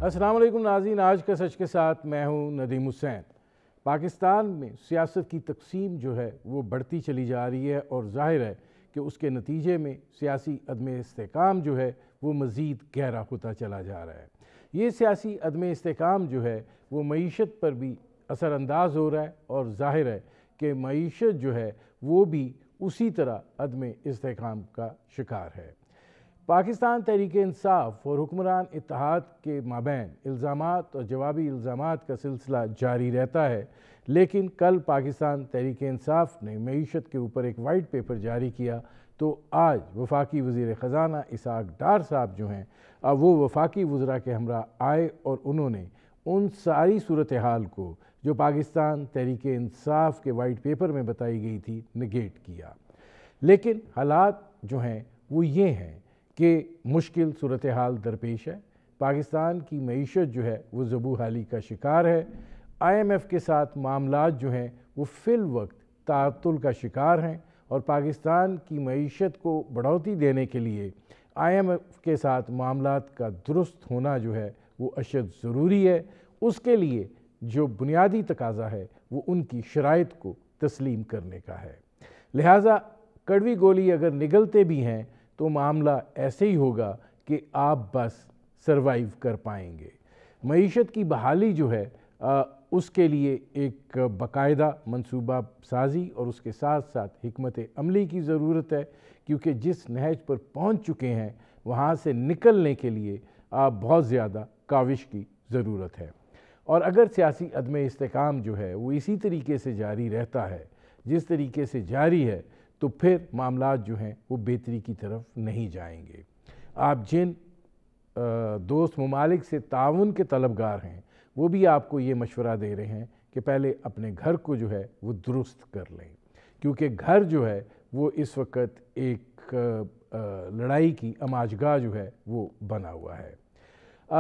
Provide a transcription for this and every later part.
السلام علیکم ناظرین، آج کا سچ کے ساتھ میں ہوں ندیم حسین۔ پاکستان میں سیاست کی تقسیم جو ہے وہ بڑھتی چلی جا رہی ہے اور ظاہر ہے کہ اس کے نتیجے میں سیاسی عدم استحکام جو ہے وہ مزید گہرا ہوتا چلا جا رہا ہے۔ یہ سیاسی عدم استحکام جو ہے وہ معیشت پر بھی اثر انداز ہو رہا ہے اور ظاہر ہے کہ معیشت جو ہے وہ بھی اسی طرح عدم استحکام کا شکار ہے۔ پاکستان تحریک انصاف اور حکمران اتحاد کے مابین الزامات اور جوابی الزامات کا سلسلہ جاری رہتا ہے، لیکن کل پاکستان تحریک انصاف نے معیشت کے اوپر ایک وائٹ پیپر جاری کیا تو آج وفاقی وزیر خزانہ اسحاق ڈار صاحب جو ہیں وہ وفاقی وزراء کے ہمراہ آئے اور انہوں نے ان ساری صورتحال کو جو پاکستان تحریک انصاف کے وائٹ پیپر میں بتائی گئی تھی نگیٹ کیا۔ لیکن حالات جو ہیں وہ یہ ہیں کہ مشکل صورتحال درپیش ہے۔ پاکستان کی معیشت جو ہے وہ زبوں حالی کا شکار ہے۔ IMF کے ساتھ معاملات جو ہیں وہ فی الوقت تعطل کا شکار ہیں اور پاکستان کی معیشت کو بڑھوتی دینے کے لیے IMF کے ساتھ معاملات کا درست ہونا جو ہے وہ اشد ضروری ہے۔ اس کے لیے جو بنیادی تقاضا ہے وہ ان کی شرائط کو تسلیم کرنے کا ہے۔ لہٰذا کڑوی گولی اگر نگلتے بھی ہیں تو معاملہ ایسے ہی ہوگا کہ آپ بس سروائیو کر پائیں گے۔ معیشت کی بحالی جو ہے اس کے لیے ایک باقاعدہ منصوبہ سازی اور اس کے ساتھ ساتھ حکمت عملی کی ضرورت ہے، کیونکہ جس نہج پر پہنچ چکے ہیں وہاں سے نکلنے کے لیے بہت زیادہ کاوش کی ضرورت ہے۔ اور اگر سیاسی عدم استحکام جو ہے وہ اسی طریقے سے جاری رہتا ہے جس طریقے سے جاری ہے تو پھر معاملات جو ہیں وہ بہتری کی طرف نہیں جائیں گے۔ آپ جن دوست ممالک سے تعاون کے طلبگار ہیں وہ بھی آپ کو یہ مشورہ دے رہے ہیں کہ پہلے اپنے گھر کو جو ہے وہ درست کر لیں، کیونکہ گھر جو ہے وہ اس وقت ایک لڑائی کی آماجگاہ جو ہے وہ بنا ہوا ہے۔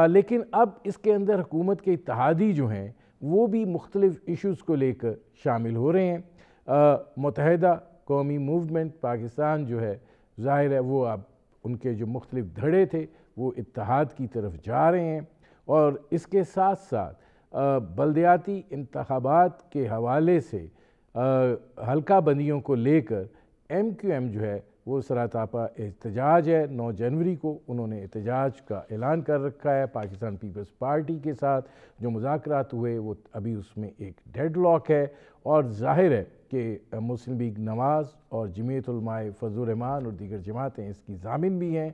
لیکن اب اس کے اندر حکومت کے اتحادی جو ہیں وہ بھی مختلف ایشوز کو لے کر شامل ہو رہے ہیں۔ متحدہ قومی موومنٹ پاکستان جو ہے ظاہر ہے وہ اب ان کے جو مختلف دھڑے تھے وہ اتحاد کی طرف جا رہے ہیں، اور اس کے ساتھ ساتھ بلدیاتی انتخابات کے حوالے سے حلقہ بندیوں کو لے کر MQM جو ہے وہ سراتاپا احتجاج ہے۔ 9 جنوری کو انہوں نے احتجاج کا اعلان کر رکھا ہے۔ پاکستان پیپلز پارٹی کے ساتھ جو مذاکرات ہوئے وہ ابھی اس میں ایک ڈیڈ لاک ہے، اور ظاہر ہے کہ مسلم لیگ نواز اور جمعیت علماء فضل الرحمان اور دیگر جماعتیں اس کی ضامن بھی ہیں،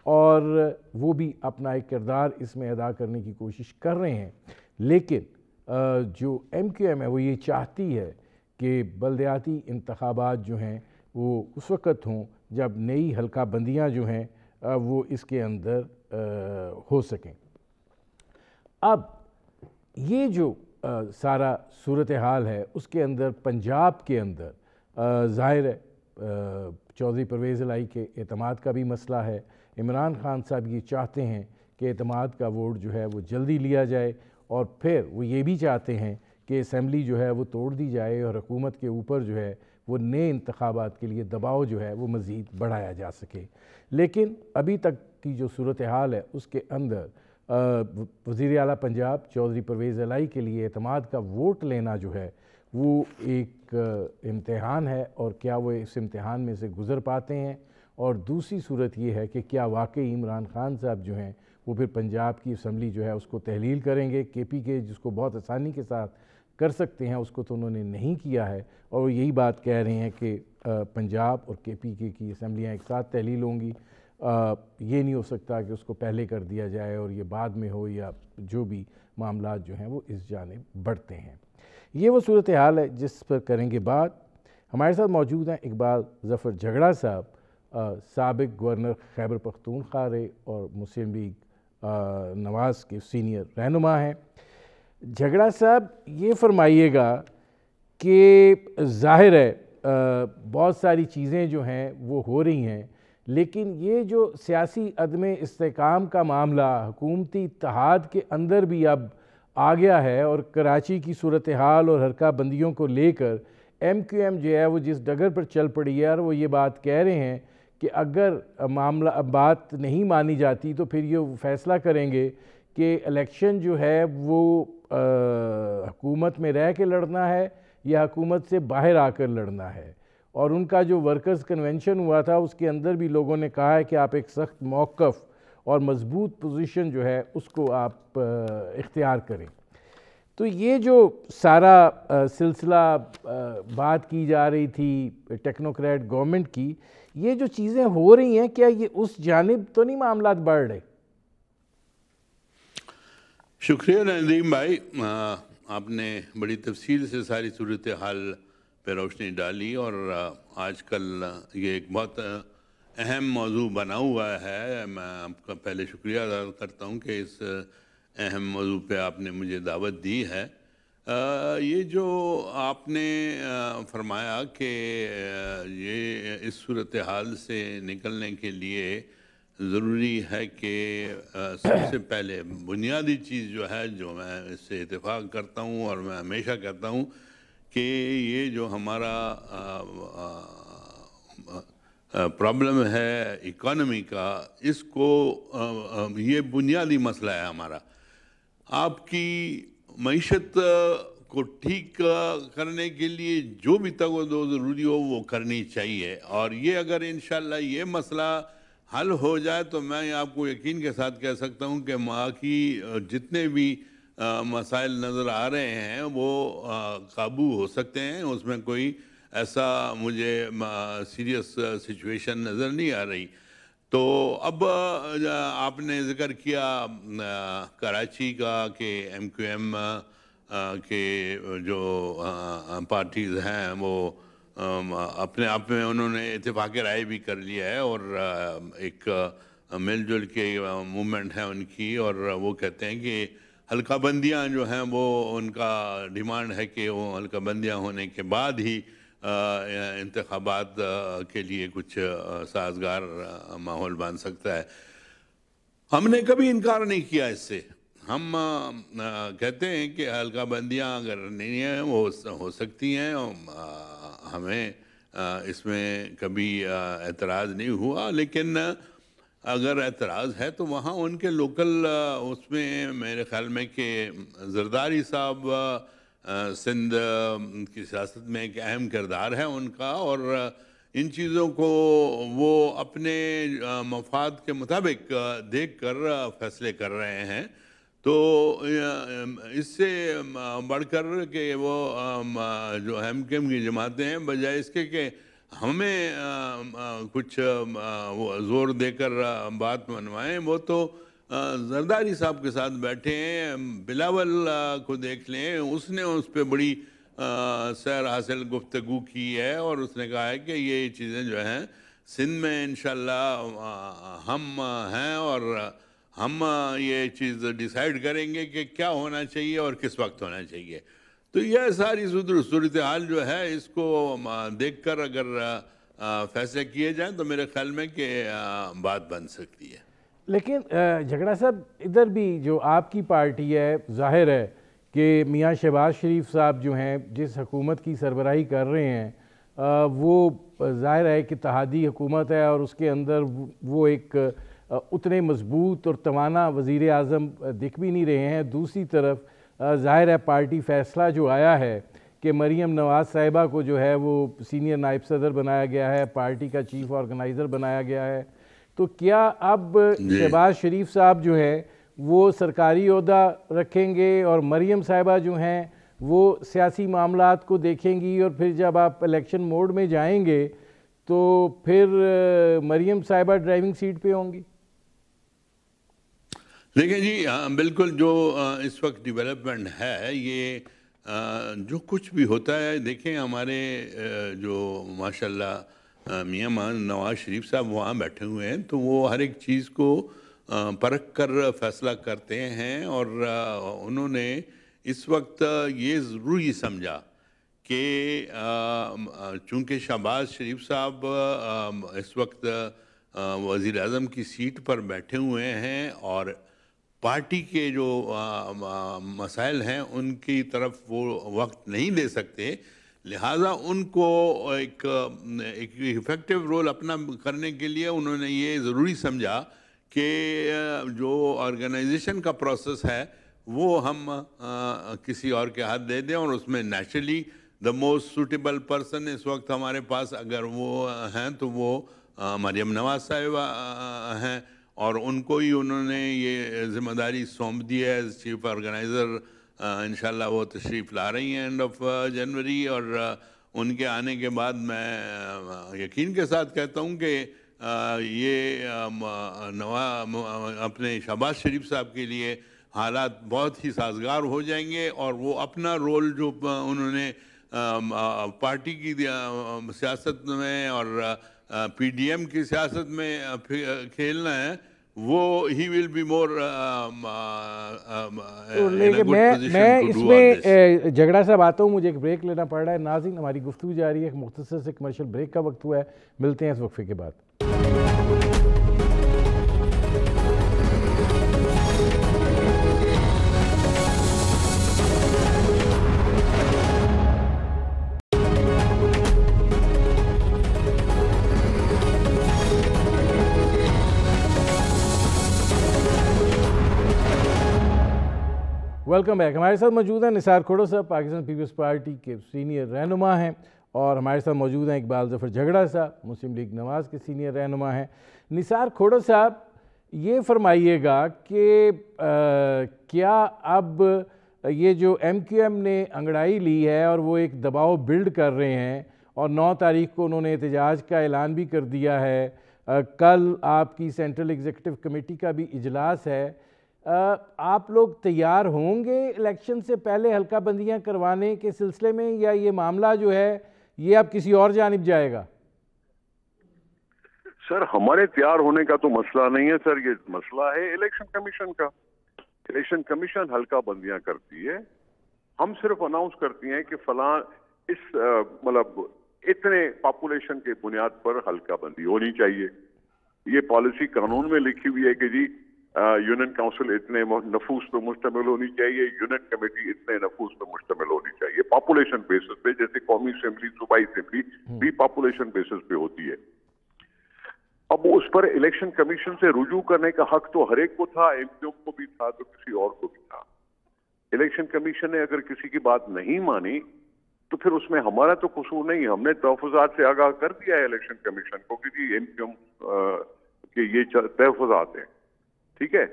اور وہ بھی اپنا ایک کردار اس میں ادا کرنے کی کوشش کر رہے ہیں۔ لیکن جو MQM ہے وہ یہ چاہتی ہے کہ بلدیاتی انتخابات جو ہیں وہ اس وقت ہوں جب نئی حلقہ بندیاں جو ہیں وہ اس کے اندر ہو سکیں۔ اب یہ جو سارا صورتحال ہے اس کے اندر پنجاب کے اندر ظاہر ہے چودھری پرویز الہی کے اعتماد کا بھی مسئلہ ہے۔ عمران خان صاحب یہ چاہتے ہیں کہ اعتماد کا ووٹ جو ہے وہ جلدی لیا جائے، اور پھر وہ یہ بھی چاہتے ہیں کہ اسمبلی جو ہے وہ توڑ دی جائے اور حکومت کے اوپر جو ہے وہ نئے انتخابات کے لیے دباؤ جو ہے وہ مزید بڑھایا جا سکے۔ لیکن ابھی تک کی جو صورتحال ہے اس کے اندر وزیر اعلیٰ پنجاب چودھری پرویز الہی کے لیے اعتماد کا ووٹ لینا جو ہے وہ ایک امتحان ہے، اور کیا وہ اس امتحان میں سے گزر پاتے ہیں، اور دوسری صورت یہ ہے کہ کیا واقعی عمران خان صاحب جو ہیں وہ پھر پنجاب کی اسمبلی جو ہے اس کو تحلیل کریں گے۔ KP کے جس کو بہت آسانی کے ساتھ کر سکتے ہیں اس کو تو انہوں نے نہیں کیا ہے، اور وہ یہی بات کہہ رہے ہیں کہ پنجاب اور KP کی اسمبلیاں ایک ساتھ تحلیل ہوں گی۔ یہ نہیں ہو سکتا کہ اس کو پہلے کر دیا جائے اور یہ بعد میں ہو، یا جو بھی معاملات جو ہیں وہ اس جانب بڑھتے ہیں۔ یہ وہ صورتحال ہے جس پر کریں گے بات۔ ہمارے ساتھ موجود ہیں اقبال ظفر جھگڑا صاحب، سابق گورنر خیبر پختونخوا اور مسلم لیگ نواز کے سینئر رہنما ہیں۔ جھگڑا صاحب یہ فرمائیے گا کہ ظاہر ہے بہت ساری چیزیں جو ہیں وہ ہو رہی ہیں، لیکن یہ جو سیاسی عدم استحکام کا معاملہ حکومتی اتحاد کے اندر بھی اب آ گیا ہے، اور کراچی کی صورتحال اور حلقہ بندیوں کو لے کر MQM جو ہے وہ جس ڈگر پر چل پڑی ہے، اور وہ یہ بات کہہ رہے ہیں کہ اگر معاملہ بات نہیں مانی جاتی تو پھر یہ فیصلہ کریں گے کہ الیکشن جو ہے وہ حکومت میں رہ کے لڑنا ہے یا حکومت سے باہر آ کر لڑنا ہے. اور ان کا جو ورکرز کنونشن ہوا تھا اس کے اندر بھی لوگوں نے کہا ہے کہ آپ ایک سخت موقف اور مضبوط پوزیشن جو ہے اس کو آپ اختیار کریں. تو یہ جو سارا سلسلہ بات کی جا رہی تھی ٹیکنوکریٹ گورنمنٹ کی، یہ جو چیزیں ہو رہی ہیں کیا یہ اس جانب تو نہیں معاملات بڑھ رہے؟ شکریہ ندیم بھائی، آپ نے بڑی تفصیل سے ساری صورتحال پہ روشنی ڈالی، اور آج کل یہ ایک بہت اہم موضوع بنا ہوا ہے. میں آپ کا پہلے شکریہ ادا کرتا ہوں کہ اس اہم موضوع پہ آپ نے مجھے دعوت دی ہے. یہ جو آپ نے فرمایا کہ یہ اس صورتحال سے نکلنے کے لیے ضروری ہے کہ سب سے پہلے بنیادی چیز جو ہے، جو میں اس سے اتفاق کرتا ہوں اور میں ہمیشہ کہتا ہوں کہ یہ جو ہمارا پرابلم ہے اکانومی کا، اس کو یہ بنیادی مسئلہ ہے ہمارا. آپ کی معیشت کو ٹھیک کرنے کے لیے جو بھی تگودو ضروری ہو وہ کرنی چاہیے، اور یہ اگر انشاءاللہ یہ مسئلہ حل ہو جائے تو میں آپ کو یقین کے ساتھ کہہ سکتا ہوں کہ ماں کی جتنے بھی مسائل نظر آ رہے ہیں وہ قابو ہو سکتے ہیں. اس میں کوئی ایسا مجھے سیریس سچویشن نظر نہیں آ رہی. تو اب آپ نے ذکر کیا کراچی کا کہ ایم کیو ایم کے جو پارٹیز ہیں وہ اپنے آپ میں انہوں نے اتفاق رائے بھی کر لیا ہے، اور ایک مل جل کے موومنٹ ہے ان کی، اور وہ کہتے ہیں کہ حلقہ بندیاں جو ہیں وہ ان کا ڈیمانڈ ہے کہ وہ حلقہ بندیاں ہونے کے بعد ہی انتخابات کے لیے کچھ سازگار ماحول بن سکتا ہے. ہم نے کبھی انکار نہیں کیا اس سے. ہم کہتے ہیں کہ حلقہ بندیاں اگر نہیں ہیں وہ ہو سکتی ہیں، ہمیں اس میں کبھی اعتراض نہیں ہوا. لیکن اگر اعتراض ہے تو وہاں ان کے لوکل اس میں میرے خیال میں کہ زرداری صاحب سندھ کی سیاست میں ایک اہم کردار ہے ان کا، اور ان چیزوں کو وہ اپنے مفاد کے مطابق دیکھ کر فیصلے کر رہے ہیں. تو اس سے بڑھ کر کہ وہ جو ایم کیو ایم کی جماعتیں ہیں، بجائے اس کے کہ ہمیں کچھ زور دے کر بات منوائیں، وہ تو زرداری صاحب کے ساتھ بیٹھے ہیں. بلاول کو دیکھ لیں، اس نے اس پہ بڑی سیر حاصل گفتگو کی ہے، اور اس نے کہا ہے کہ یہ چیزیں جو ہیں سندھ میں انشاءاللہ ہم ہیں، اور ہم یہ چیز ڈیسائیڈ کریں گے کہ کیا ہونا چاہیے اور کس وقت ہونا چاہیے. تو یہ ساری صورتحال جو ہے اس کو دیکھ کر اگر فیصلے کیے جائیں تو میرے خیال میں کہ بات بن سکتی ہے. لیکن جھگڑا صاحب ادھر بھی جو آپ کی پارٹی ہے، ظاہر ہے کہ میاں شہباز شریف صاحب جو ہیں جس حکومت کی سربراہی کر رہے ہیں وہ ظاہر ہے کہ اتحادی حکومت ہے، اور اس کے اندر وہ ایک اتنے مضبوط اور توانا وزیر اعظم دکھ بھی نہیں رہے ہیں. دوسری طرف ظاہر ہے پارٹی فیصلہ جو آیا ہے کہ مریم نواز صاحبہ کو جو ہے وہ سینئر نائب صدر بنایا گیا ہے، پارٹی کا چیف آرگنائزر بنایا گیا ہے. تو کیا اب شہباز شریف صاحب جو ہے وہ سرکاری عہدہ رکھیں گے اور مریم صاحبہ جو ہیں وہ سیاسی معاملات کو دیکھیں گی، اور پھر جب آپ الیکشن موڈ میں جائیں گے تو پھر مریم صاحبہ ڈرائیونگ سیٹ پہ ہوں گی؟ دیکھیں جی، بالکل جو اس وقت ڈیولپمنٹ ہے، یہ جو کچھ بھی ہوتا ہے، دیکھیں ہمارے جو ماشاءاللہ میاں نواز شریف صاحب وہاں بیٹھے ہوئے ہیں، تو وہ ہر ایک چیز کو پرکھ کر فیصلہ کرتے ہیں، اور انہوں نے اس وقت یہ ضروری سمجھا کہ چونکہ شہباز شریف صاحب اس وقت وزیر اعظم کی سیٹ پر بیٹھے ہوئے ہیں اور پارٹی کے جو مسائل ہیں ان کی طرف وہ وقت نہیں دے سکتے، لہٰذا ان کو ایک افیکٹو رول اپنا کرنے کے لیے انہوں نے یہ ضروری سمجھا کہ جو آرگنائزیشن کا پروسیس ہے وہ ہم کسی اور کے ہاتھ دے دیں، اور اس میں naturally the most suitable person اس وقت ہمارے پاس اگر وہ ہیں تو وہ مریم نواز صاحبہ ہیں، اور ان کو ہی انہوں نے یہ ذمہ داری سونپ دی ہے ایز چیف آرگنائزر۔ انشاءاللہ وہ تشریف لا رہی ہیں اینڈ آف جنوری، اور ان کے آنے کے بعد میں یقین کے ساتھ کہتا ہوں کہ یہ اپنے شہباز شریف صاحب کے لیے حالات بہت ہی سازگار ہو جائیں گے، اور وہ اپنا رول جو انہوں نے پارٹی کی سیاست میں اور پی ڈی ایم کی سیاست میں کھیلنا ہے، وہ ہی ول بی مور۔ میں اس میں جھگڑا صاحب آتا ہوں، مجھے ایک بریک لینا پڑ رہا ہے۔ ناظرین، ہماری گفتگو جاری ہے، ایک مختصر سے کمرشل بریک کا وقت ہوا ہے، ملتے ہیں اس وقفے کے بعد۔ Welcome back. ہمارے ساتھ موجود ہیں نثار کھوڑا صاحب، پاکستان پیپلز پارٹی کے سینئر رہنما ہیں، اور ہمارے ساتھ موجود ہیں اقبال ظفر جھگڑا صاحب، مسلم لیگ نواز کے سینئر رہنما ہیں۔ نثار کھوڑا صاحب، یہ فرمائیے گا کہ کیا اب یہ جو ایم کیو ایم نے انگڑائی لی ہے اور وہ ایک دباؤ بلڈ کر رہے ہیں، اور 9 تاریخ کو انہوں نے احتجاج کا اعلان بھی کر دیا ہے، کل آپ کی سینٹرل ایگزیکٹو کمیٹی کا بھی اجلاس ہے، آپ لوگ تیار ہوں گے الیکشن سے پہلے حلقہ بندیاں کروانے کے سلسلے میں، یا یہ معاملہ جو ہے یہ اب کسی اور جانب جائے گا؟ سر، ہمارے تیار ہونے کا تو مسئلہ نہیں ہے سر، یہ مسئلہ ہے الیکشن کمیشن کا۔ الیکشن کمیشن حلقہ بندیاں کرتی ہے، ہم صرف اناؤنس کرتی ہیں کہ فلاں اس مطلب اتنے پاپولیشن کے بنیاد پر حلقہ بندی ہونی چاہیے۔ یہ پالیسی قانون میں لکھی ہوئی ہے کہ جی یونین کاؤنسل اتنے نفوس پہ مشتمل ہونی چاہیے، یونین کمیٹی اتنے نفوس پہ مشتمل ہونی چاہیے، پاپولیشن بیسس پہ، جیسے قومی اسمبلی، صوبائی اسمبلی بھی پاپولیشن بیسس پہ ہوتی ہے۔ اب اس پر الیکشن کمیشن سے رجوع کرنے کا حق تو ہر ایک کو تھا، ایم کیو ایم کو بھی تھا، تو کسی اور کو بھی تھا۔ الیکشن کمیشن نے اگر کسی کی بات نہیں مانی تو پھر اس میں ہمارا تو قصور نہیں، ہم نے تحفظات سے آگاہ کر دیا ہے الیکشن کمیشن کو کہ جی ایم کیو ایم کے یہ تحفظات ہیں، ٹھیک ہے۔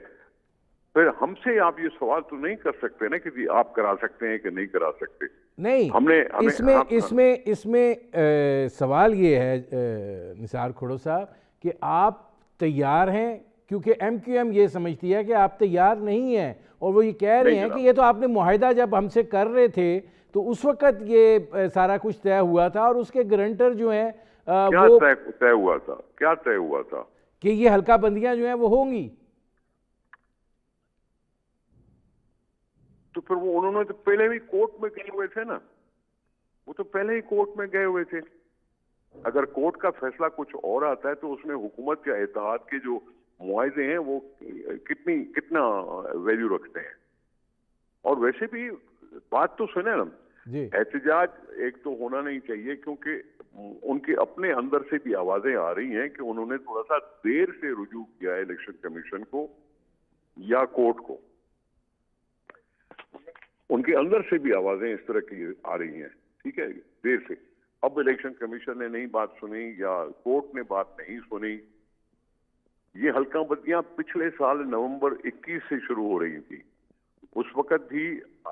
پھر ہم سے آپ یہ سوال تو نہیں کر سکتے نا کہ جی آپ کرا سکتے ہیں کہ نہیں کرا سکتے۔ نہیں، اس میں سوال یہ ہے نثار کھوڑا صاحب کہ آپ تیار ہیں، کیونکہ ایم کیو ایم یہ سمجھتی ہے کہ آپ تیار نہیں ہیں، اور وہ یہ کہہ رہے ہیں کہ یہ تو آپ نے معاہدہ جب ہم سے کر رہے تھے تو اس وقت یہ سارا کچھ طے ہوا تھا، اور اس کے گرنٹر جو ہیں وہ طے ہوا تھا، کیا طے ہوا تھا کہ یہ حلقہ بندیاں جو ہیں وہ ہوں گی۔ تو پھر وہ انہوں نے تو پہلے بھی کورٹ میں گئے ہوئے تھے نا، وہ تو پہلے ہی کورٹ میں گئے ہوئے تھے۔ اگر کورٹ کا فیصلہ کچھ اور آتا ہے تو اس میں حکومت یا اتحاد کے جو معاہدے ہیں وہ کتنا ویلیو رکھتے ہیں۔ اور ویسے بھی بات تو سنیں نا، احتجاج ایک تو ہونا نہیں چاہیے، کیونکہ ان کے اپنے اندر سے بھی آوازیں آ رہی ہیں کہ انہوں نے تھوڑا سا دیر سے رجوع کیا ہے الیکشن کمیشن کو یا کورٹ کو، ان کے اندر سے بھی آوازیں اس طرح کی آ رہی ہیں، ٹھیک ہے، دیر سے۔ اب الیکشن کمیشن نے نہیں بات سنی یا کورٹ نے بات نہیں سنی۔ یہ حلقہ بندیاں پچھلے سال نومبر 21 سے شروع ہو رہی تھی، اس وقت بھی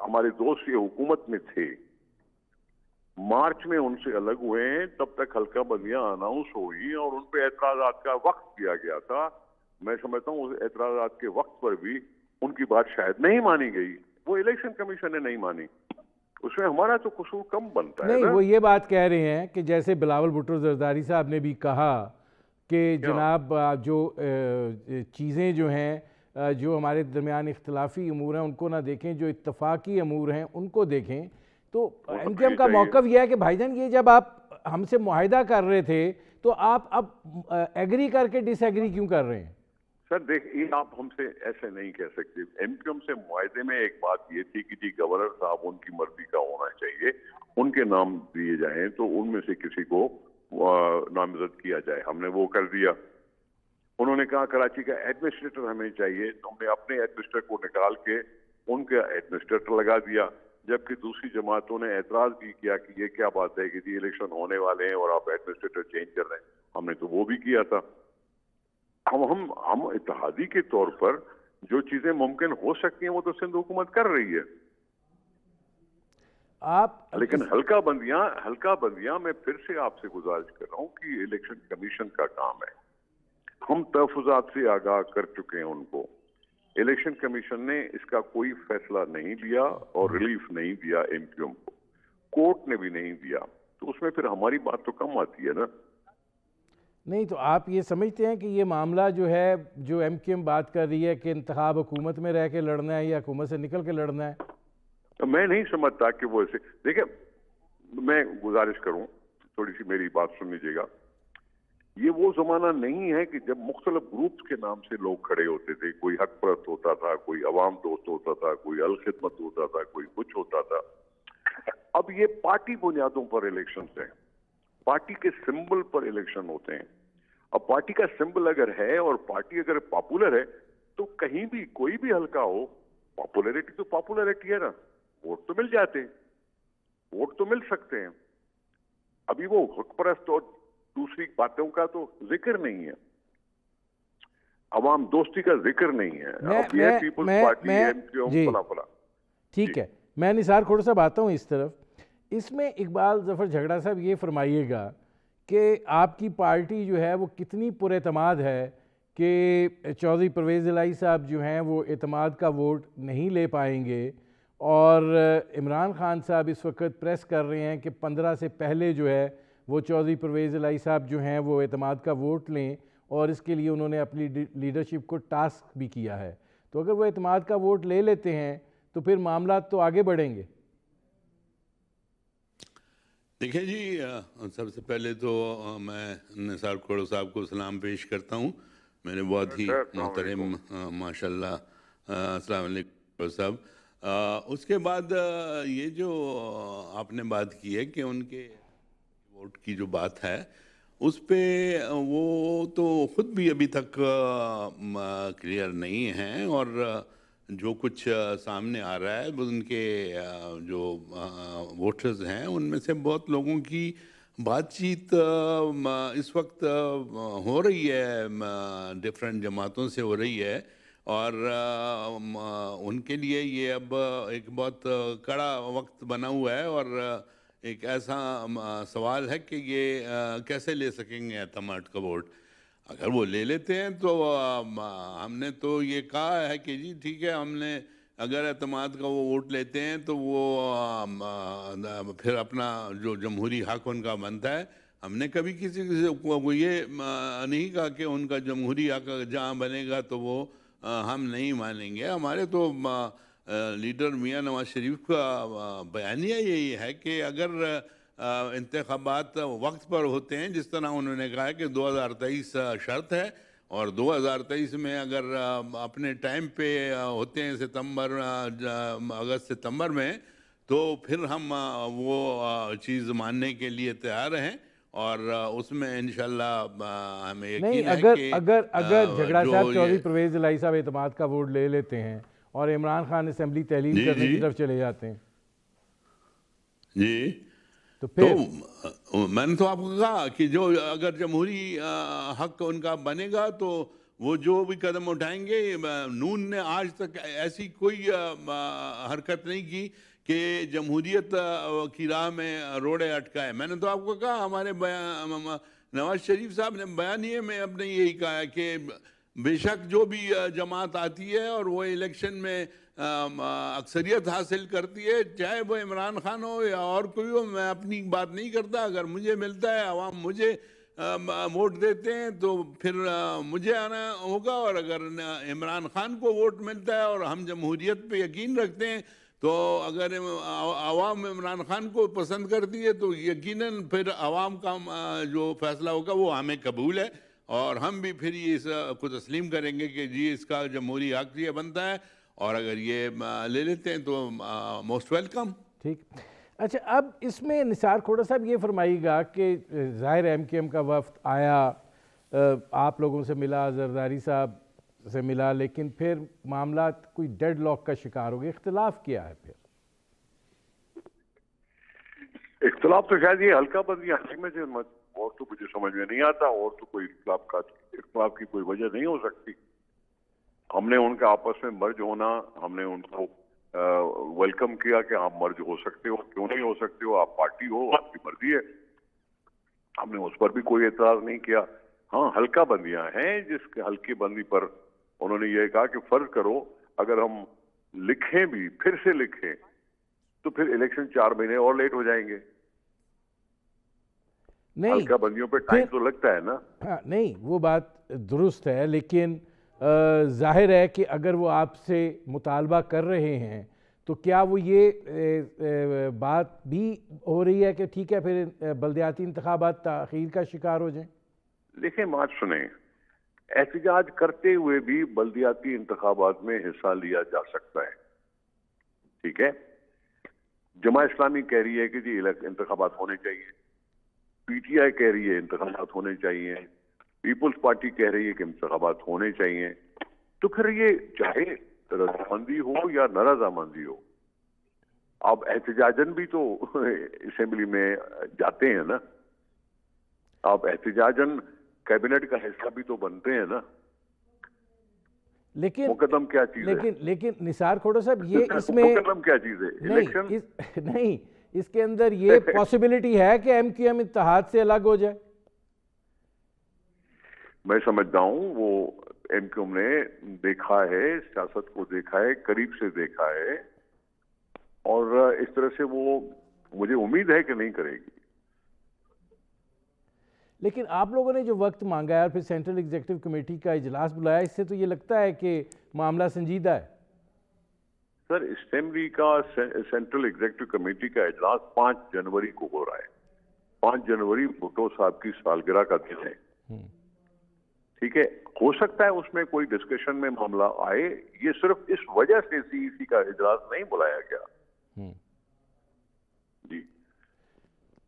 ہمارے دوست یہ حکومت میں تھے، مارچ میں ان سے الگ ہوئے ہیں، تب تک حلقہ بندیاں اناؤنس ہوئی اور ان پہ اعتراضات کا وقت دیا گیا تھا۔ میں سمجھتا ہوں اس اعتراضات کے وقت پر بھی ان کی بات شاید نہیں مانی گئی، وہ الیکشن کمیشن نے نہیں مانی، اس میں ہمارا تو قصور کم بنتا ہے۔ نہیں، وہ یہ بات کہہ رہے ہیں کہ جیسے بلاول بھٹو زرداری صاحب نے بھی کہا کہ جناب جو چیزیں جو ہیں جو ہمارے درمیان اختلافی امور ہیں ان کو نہ دیکھیں، جو اتفاقی امور ہیں ان کو دیکھیں، تو ایم کیو ایم کا موقف یہ ہے کہ بھائی جان یہ جب آپ ہم سے معاہدہ کر رہے تھے تو آپ اب ایگری کر کے ڈس ایگری کیوں کر رہے ہیں؟ سر دیکھیے آپ ہم سے ایسے نہیں کہہ سکتے. ایم کیو ایم سے معاہدے میں ایک بات یہ تھی کہ جی گورنر صاحب ان کی مرضی کا ہونا چاہیے, ان کے نام دیے جائیں تو ان میں سے کسی کو نامزد کیا جائے. ہم نے وہ کر دیا. انہوں نے کہا کراچی کا ایڈمنسٹریٹر ہمیں چاہیے, تو ہم نے اپنے ایڈمنسٹریٹر کو نکال کے ان کا ایڈمنسٹریٹر لگا دیا, جبکہ دوسری جماعتوں نے اعتراض بھی کیا کہ یہ کیا بات ہے کہ جی الیکشن ہونے والے ہیں اور آپ ایڈمنسٹریٹر چینج کر رہے ہیں. ہم نے تو وہ بھی کیا تھا. ہم اتحادی کے طور پر جو چیزیں ممکن ہو سکتی ہیں وہ تو سندھ حکومت کر رہی ہے. لیکن ہلکا بندیاں میں پھر سے آپ سے گزارش کر رہا ہوں کہ الیکشن کمیشن کا کام ہے. ہم تحفظات سے آگاہ کر چکے ہیں ان کو. الیکشن کمیشن نے اس کا کوئی فیصلہ نہیں لیا اور ریلیف نہیں دیا ایم کیو ایم کو, کورٹ نے بھی نہیں دیا, تو اس میں پھر ہماری بات تو کم آتی ہے نا. نہیں تو آپ یہ سمجھتے ہیں کہ یہ معاملہ جو ہے, جو ایم کیو ایم بات کر رہی ہے کہ انتخاب حکومت میں رہ کے لڑنا ہے یا حکومت سے نکل کے لڑنا ہے؟ میں نہیں سمجھتا کہ وہ ایسے. دیکھیں میں گزارش کروں, تھوڑی سی میری بات سن لیجیے گا. یہ وہ زمانہ نہیں ہے کہ جب مختلف گروپس کے نام سے لوگ کھڑے ہوتے تھے. کوئی حق پرست ہوتا تھا, کوئی عوام دوست ہوتا تھا, کوئی الخدمت ہوتا تھا, کوئی کچھ ہوتا تھا. اب یہ پارٹی بنیادوں پر الیکشنز ہیں, پارٹی کے سمبل پر الیکشن ہوتے ہیں. اب پارٹی کا سمبل اگر ہے اور پارٹی اگر پاپولر ہے تو کہیں بھی کوئی بھی حلقہ ہو, پاپولیرٹی تو پاپولیرٹی ہے نا, ووٹ تو مل جاتے ہیں, ووٹ تو مل سکتے ہیں. ابھی وہ حق پرست اور دوسری باتوں کا تو ذکر نہیں ہے, عوام دوستی کا ذکر نہیں ہے. اب یہ Peoples Party M Q M فلا فلا. ٹھیک ہے, میں نثار کھوڑ صاحب آتا ہوں اس طرف. اس میں اقبال ظفر جھگڑا صاحب یہ فرمائیے گا کہ آپ کی پارٹی جو ہے وہ کتنی پر اعتماد ہے کہ چودھری پرویز الہی صاحب جو ہیں وہ اعتماد کا ووٹ نہیں لے پائیں گے, اور عمران خان صاحب اس وقت پریس کر رہے ہیں کہ 15 سے پہلے جو ہے وہ چودھری پرویز الہی صاحب جو ہیں وہ اعتماد کا ووٹ لیں, اور اس کے لیے انہوں نے اپنی لیڈرشپ کو ٹاسک بھی کیا ہے. تو اگر وہ اعتماد کا ووٹ لے لیتے ہیں تو پھر معاملات تو آگے بڑھیں گے. دیکھیں جی, سب سے پہلے تو میں نثار کھوڑ صاحب کو سلام پیش کرتا ہوں, میرے بہت ہی محترم ماشاءاللہ. السلام علیکم صاحب. اس کے بعد یہ جو آپ نے بات کی ہے کہ ان کے ووٹ کی جو بات ہے, اس پہ وہ تو خود بھی ابھی تک کلیئر نہیں ہیں, اور جو کچھ سامنے آ رہا ہے وہ ان کے جو ووٹرز ہیں ان میں سے بہت لوگوں کی بات چیت اس وقت ہو رہی ہے, ڈیفرنٹ جماعتوں سے ہو رہی ہے, اور ان کے لیے یہ اب ایک بہت کڑا وقت بنا ہوا ہے, اور ایک ایسا سوال ہے کہ یہ کیسے لے سکیں گے اعتماد کا ووٹ. اگر وہ لے لیتے ہیں تو ہم نے تو یہ کہا ہے کہ جی ٹھیک ہے, ہم نے اگر اعتماد کا وہ ووٹ لیتے ہیں تو وہ پھر اپنا جو جمہوری حق ان کا بنتا ہے. ہم نے کبھی کسی کو یہ نہیں کہا کہ ان کا جمہوری حق جہاں بنے گا تو وہ ہم نہیں مانیں گے. ہمارے تو لیڈر میاں نواز شریف کا بیانیہ یہی ہے کہ اگر انتخابات وقت پر ہوتے ہیں, جس طرح انہوں نے کہا ہے کہ 2023 شرط ہے, اور 2023 میں اگر اپنے ٹائم پہ ہوتے ہیں اگست ستمبر میں, تو پھر ہم وہ چیز ماننے کے لیے تیار ہیں, اور اس میں انشاءاللہ ہمیں یقین ہے کہ اگر جھگڑا صاحب چودھری پرویز الہی صاحب اعتماد کا ووٹ لے لیتے ہیں اور عمران خان اسمبلی تحلیل کرنے کی طرف چلے جاتے ہیں جی, تو پھر میں نے تو آپ کو کہا کہ جو اگر جمہوری حق ان کا بنے گا تو وہ جو بھی قدم اٹھائیں گے, نون نے آج تک ایسی کوئی حرکت نہیں کی کہ جمہوریت کی راہ میں روڑے اٹکائے. میں نے تو آپ کو کہا, ہمارے نواز شریف صاحب نے بیانیے میں اپنے یہی کہا ہے کہ بے شک جو بھی جماعت آتی ہے اور وہ الیکشن میں اکثریت حاصل کرتی ہے, چاہے وہ عمران خان ہو یا اور کوئی ہو, میں اپنی بات نہیں کرتا. اگر مجھے ملتا ہے, عوام مجھے ووٹ دیتے ہیں تو پھر مجھے آنا ہوگا, اور اگر عمران خان کو ووٹ ملتا ہے اور ہم جمہوریت پہ یقین رکھتے ہیں تو اگر عوام عمران خان کو پسند کرتی ہے تو یقیناً پھر عوام کا جو فیصلہ ہوگا وہ ہمیں قبول ہے. اور ہم بھی پھر یہ اس کو تسلیم کریں گے کہ جی اس کا جمہوری حق یہ بنتا ہے، اور اگر یہ لے لیتے ہیں تو موسٹ ویلکم. ٹھیک. اچھا، اب اس میں نثار کھوڑا صاحب یہ فرمائیے گا کہ ظاہر ایم کیو ایم کا وفد آیا، آپ لوگوں سے ملا، زرداری صاحب سے ملا، لیکن پھر معاملات کوئی ڈیڈ لاک کا شکار ہو گئے. اختلاف کیا ہے پھر؟ اختلاف تو شاید یہ ہلکا بندی میں سے، اور تو مجھے سمجھ میں نہیں آتا، اور تو کوئی اختلاف کی کوئی وجہ نہیں ہو سکتی. ہم نے ان کا آپس میں مرج ہونا، ہم نے ان کو ویلکم کیا کہ آپ مرج ہو سکتے ہو، کیوں نہیں ہو سکتے ہو، آپ پارٹی ہو، آپ کی مرضی ہے. ہم نے اس پر بھی کوئی اعتراض نہیں کیا. ہاں، ہلکا بندیاں ہیں جس کے ہلکی بندی پر انہوں نے یہ کہا کہ فرض کرو اگر ہم لکھیں بھی، پھر سے لکھیں، تو پھر الیکشن 4 مہینے اور لیٹ ہو جائیں گے. نہیں، ہلکا بندیوں پہ ٹائم تو لگتا ہے نا. ہاں نہیں، وہ بات درست ہے، لیکن ظاہر ہے کہ اگر وہ آپ سے مطالبہ کر رہے ہیں تو کیا وہ یہ بات بھی ہو رہی ہے کہ ٹھیک ہے پھر بلدیاتی انتخابات تاخیر کا شکار ہو جائیں؟ دیکھیں، بات سنیں، احتجاج کرتے ہوئے بھی بلدیاتی انتخابات میں حصہ لیا جا سکتا ہے. ٹھیک ہے، جماعت اسلامی کہہ رہی ہے کہ جی انتخابات ہونے چاہیے، پی ٹی آئی کہہ رہی ہے انتخابات ہونے چاہیے، پیپلز پارٹی کہہ رہی ہے کہ انتخابات ہونے چاہیے. تو پھر یہ چاہے رضامندی ہو یا نہ رضامندی ہو، آپ احتجاجن بھی تو اسمبلی میں جاتے ہیں نا، آپ احتجاجن کیبنٹ کا حصہ بھی تو بنتے ہیں نا. لیکن مقدم کیا چیز ہے؟ لیکن نثار کھوڑا صاحب، یہ اس میں مقدم کیا چیز ہے؟ الیکشن نہیں، اس کے اندر یہ پاسبلٹی ہے کہ ایم کیو ایم اتحاد سے الگ ہو جائے. میں سمجھتا ہوں وہ ایم کیو ایم نے دیکھا ہے، سیاست کو دیکھا ہے، قریب سے دیکھا ہے، اور اس طرح سے وہ مجھے امید ہے کہ نہیں کرے گی. لیکن آپ لوگوں نے جو وقت مانگا ہے اور پھر سینٹرل ایگزیکٹو کمیٹی کا اجلاس بلایا، اس سے تو یہ لگتا ہے کہ معاملہ سنجیدہ ہے. سر، اسمبلی کا سینٹرل ایگزیکٹو کمیٹی کا اجلاس 5 جنوری کو ہو رہا ہے. 5 جنوری بھٹو صاحب کی سالگرہ کا دن ہے. ٹھیک ہے، ہو سکتا ہے اس میں کوئی ڈسکشن میں معاملہ آئے. یہ صرف اس وجہ سے سی ای سی کا اجلاس نہیں بلایا گیا. جی،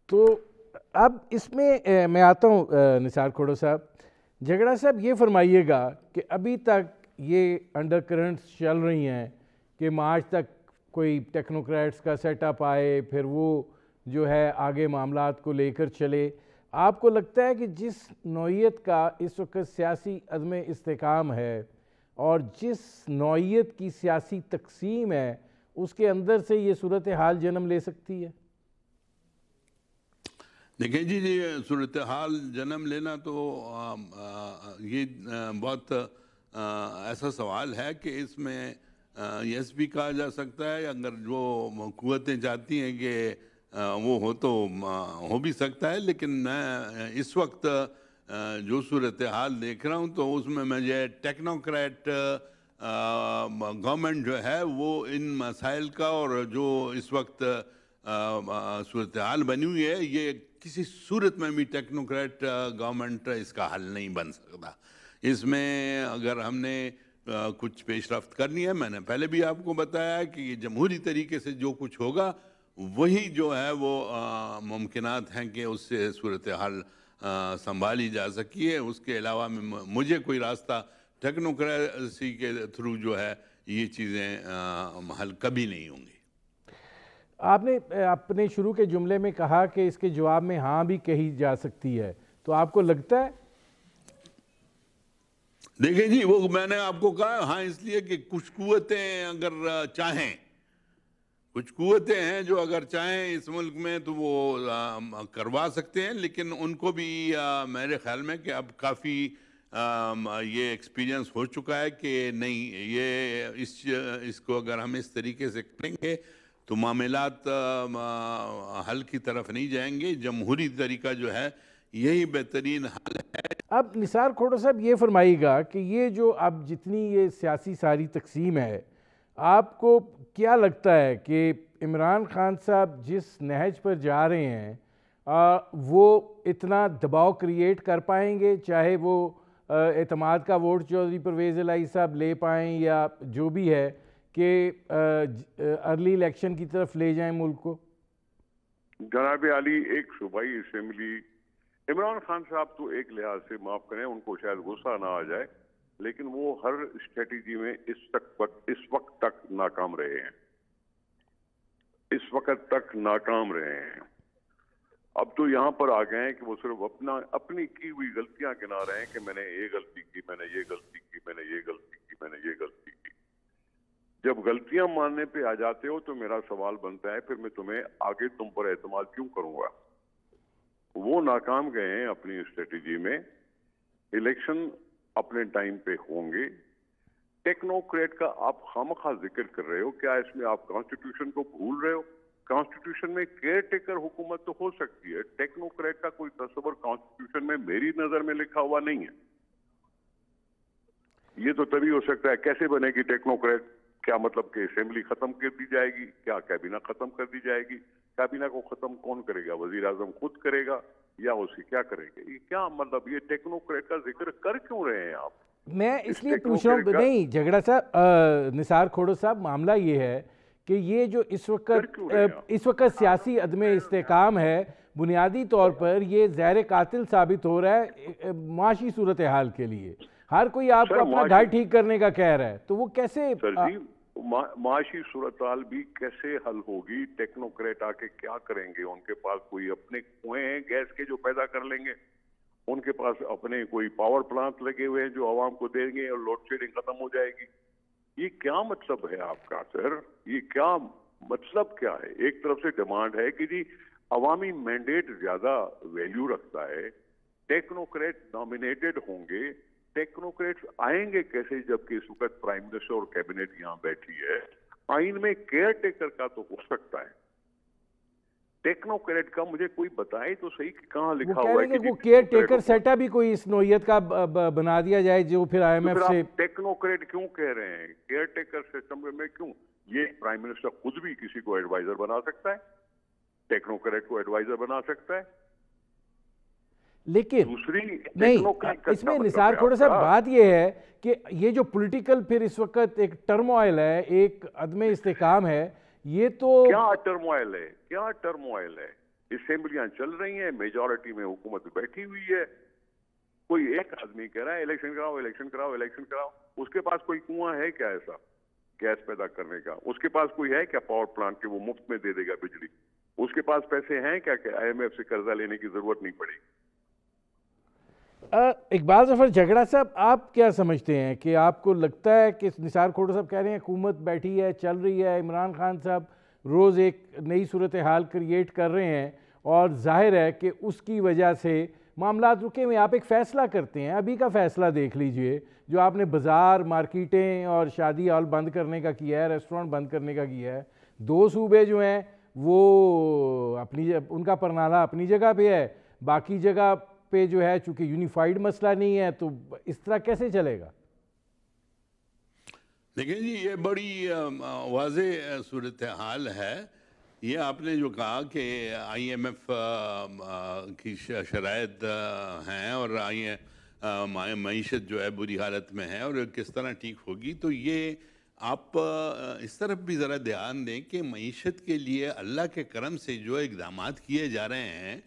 تو اب اس میں آتا ہوں نثار کھوڑا صاحب. جھگڑا صاحب یہ فرمائیے گا کہ ابھی تک یہ انڈر کرنٹس چل رہی ہیں کہ مارچ تک کوئی ٹیکنوکریٹس کا سیٹ اپ آئے، پھر وہ جو ہے آگے معاملات کو لے کر چلے. آپ کو لگتا ہے کہ جس نوعیت کا اس وقت سیاسی عدم استحکام ہے اور جس نوعیت کی سیاسی تقسیم ہے، اس کے اندر سے یہ صورتحال جنم لے سکتی ہے؟ دیکھیں جی، صورتحال جنم لینا تو یہ بہت ایسا سوال ہے کہ اس میں یس بھی کہا جا سکتا ہے. اگر جو قوتیں چاہتی ہیں کہ وہ ہو تو ہو بھی سکتا ہے، لیکن میں اس وقت جو صورتحال دیکھ رہا ہوں تو اس میں مجھے ٹیکنوکریٹ گورنمنٹ جو ہے وہ ان مسائل کا، اور جو اس وقت صورتحال بنی ہوئی ہے، یہ کسی صورت میں بھی ٹیکنوکریٹ گورنمنٹ اس کا حل نہیں بن سکتا. اس میں اگر ہم نے کچھ پیش رفت کرنی ہے، میں نے پہلے بھی آپ کو بتایا کہ یہ جمہوری طریقے سے جو کچھ ہوگا وہی جو ہے وہ ممکنات ہیں کہ اس سے صورتحال سنبھالی جا سکی ہے. اس کے علاوہ مجھے کوئی راستہ ٹیکنوکریسی کے تھرو جو ہے یہ چیزیں حل کبھی نہیں ہوں گی. آپ نے اپنے شروع کے جملے میں کہا کہ اس کے جواب میں ہاں بھی کہی جا سکتی ہے، تو آپ کو لگتا ہے؟ دیکھیں جی، وہ میں نے آپ کو کہا ہاں اس لیے کہ کچھ قوتیں اگر چاہیں، کچھ قوتیں ہیں جو اگر چاہیں اس ملک میں تو وہ کروا سکتے ہیں، لیکن ان کو بھی میرے خیال میں کہ اب کافی یہ ایکسپیرینس ہو چکا ہے کہ نہیں، یہ اس کو اگر ہم اس طریقے سے کریں گے تو معاملات حل کی طرف نہیں جائیں گے. جمہوری طریقہ جو ہے یہی بہترین حل ہے. اب نثار کھوڑا صاحب یہ فرمائیے گا کہ یہ جو اب جتنی یہ سیاسی ساری تقسیم ہے، آپ کو کیا لگتا ہے کہ عمران خان صاحب جس نہج پر جا رہے ہیں وہ اتنا دباؤ کریٹ کر پائیں گے، چاہے وہ اعتماد کا ووٹ چودھری پرویز الہی صاحب لے پائیں یا جو بھی ہے، کہ ارلی الیکشن کی طرف لے جائیں ملک کو؟ جناب علی، ایک صوبائی اسمبلی، عمران خان صاحب تو ایک لحاظ سے معاف کریں، ان کو شاید غصہ نہ آ جائے، لیکن وہ ہر اسٹریٹجی میں اس وقت تک ناکام رہے ہیں، اس وقت تک ناکام رہے ہیں۔ اب تو یہاں پر آ گئے ہیں کہ وہ صرف اپنی کی ہوئی غلطیاں گنا رہے ہیں کہ میں نے یہ غلطی کی، میں نے یہ غلطی کی، میں نے یہ غلطی کی، میں نے یہ غلطی کی۔ جب غلطیاں ماننے پہ آ جاتے ہو تو میرا سوال بنتا ہے پھر میں تمہیں آگے تم پر اعتماد کیوں کروں گا؟ وہ ناکام گئے ہیں اپنی اسٹریٹجی میں۔ الیکشن اپنے ٹائم پہ ہوں گے۔ ٹیکنوکریٹ کا آپ خامخواہ ذکر کر رہے ہو، کیا اس میں آپ کانسٹیٹیوشن کو بھول رہے ہو؟ کانسٹیٹیوشن میں کیئر ٹیکر حکومت تو ہو سکتی ہے، ٹیکنوکریٹ کا کوئی تصور کانسٹیٹیوشن میں میری نظر میں لکھا ہوا نہیں ہے۔ یہ تو تبھی ہو سکتا ہے، کیسے بنے گی ٹیکنوکریٹ؟ کیا مطلب کہ اسمبلی ختم کر دی جائے گی؟ کیا کابینہ ختم کر دی جائے گی؟ کابینہ کو ختم کون کرے گا؟ وزیر اعظم خود کرے گا یا اسی کیا کریں گے؟ یہ کیا مطلب؟ یہ ٹیکنوکریٹ کا ذکر کر کیوں رہے ہیں آپ؟ میں اس لیے پوچھ رہا ہوں، نہیں جھگڑا صاحب، نثار کھوڑو صاحب، معاملہ یہ ہے کہ یہ جو اس وقت سیاسی عدم استحکام ہے، بنیادی طور پر یہ زہر قاتل ثابت ہو رہا ہے معاشی صورتحال کے لیے۔ ہر کوئی آپ کو اپنا گھر ٹھیک کرنے کا کہہ رہا ہے، تو وہ کیسے؟ سر جی، معاشی صورتحال بھی کیسے حل ہوگی؟ ٹیکنوکریٹ آ کے کیا کریں گے؟ ان کے پاس کوئی اپنے کنویں ہیں گیس کے جو پیدا کر لیں گے، ان کے پاس اپنے کوئی پاور پلانٹ لگے ہوئے ہیں جو عوام کو دیں گے اور لوڈ شیڈنگ ختم ہو جائے گی۔ یہ کیا مطلب ہے آپ کا سر؟ یہ کیا مطلب کیا ہے؟ ایک طرف سے ڈیمانڈ ہے کہ جی عوامی مینڈیٹ زیادہ ویلیو رکھتا ہے، ٹیکنوکریٹ نامینیٹڈ ہوں گے۔ ٹیکنوکریٹس آئیں گے کیسے جبکہ اس وقت پرائم منسٹر اور کیبنٹ یہاں بیٹھی ہے؟ آئین میں کیئر ٹیکر کا تو ہو سکتا ہے، ٹیکنوکریٹ کا مجھے کوئی بتائے تو صحیح کہ کہاں لکھا ہوا ہے کہ وہ کیئر ٹیکر سیٹ اپ بھی کوئی اس نوعیت کا بنا دیا جائے جو پھر آئی ایم ایف سے۔ ٹیکنوکریٹ کیوں کہہ رہے ہیں کیئر ٹیکر سسٹم میں؟ کیوں؟ یہ پرائم منسٹر خود بھی کسی کو ایڈوائزر بنا سکتا ہے، ٹیکنوکریٹ کو ایڈوائزر بنا سکتا ہے۔ لیکن نہیں، اس میں نثار کھوڑا صاحب بات یہ ہے کہ یہ جو پولیٹیکل پھر اس وقت ایک ٹرموائل ہے، ایک عدم استحکام ہے، یہ تو کیا ٹرموائل ہے؟ کیا ٹرموائل ہے؟ اسمبلیاں چل رہی ہیں، میجورٹی میں حکومت بیٹھی ہوئی ہے، کوئی ایک آدمی کہہ رہا ہے الیکشن کراؤ، الیکشن کراؤ، الیکشن کراؤ۔ اس کے پاس کوئی کنواں ہے کیا ایسا گیس پیدا کرنے کا؟ اس کے پاس کوئی ہے کیا پاور پلانٹ کہ وہ مفت میں دے دے گا بجلی؟ اس کے پاس پیسے ہیں کیا کہ آئی ایم ایف سے قرضہ لینے کی ضرورت نہیں پڑے؟ اقبال ظفر جھگڑا صاحب، آپ کیا سمجھتے ہیں کہ آپ کو لگتا ہے کہ نثار کھوڑو صاحب کہہ رہے ہیں حکومت بیٹھی ہے، چل رہی ہے، عمران خان صاحب روز ایک نئی صورتحال کریٹ کر رہے ہیں اور ظاہر ہے کہ اس کی وجہ سے معاملات رکے ہوئے، آپ ایک فیصلہ کرتے ہیں، ابھی کا فیصلہ دیکھ لیجئے جو آپ نے بازار، مارکیٹیں اور شادی ہال بند کرنے کا کیا ہے، ریسٹورنٹ بند کرنے کا کیا ہے۔ دو صوبے جو ہیں وہ ان کا پرنالہ اپنی جگہ پہ ہے، باقی جگہ پہ جو ہے چونکہ یونیفائیڈ مسئلہ نہیں ہے، تو اس طرح کیسے چلے گا؟ دیکھیں جی، یہ بڑی واضح صورتحال ہے۔ یہ آپ نے جو کہا کہ آئی ایم ایف کی شرائط ہیں اور معیشت جو ہے بری حالت میں ہے اور کس طرح ٹھیک ہوگی، تو یہ آپ اس طرف بھی ذرا دھیان دیں کہ معیشت کے لیے اللہ کے کرم سے جو اقدامات کیے جا رہے ہیں،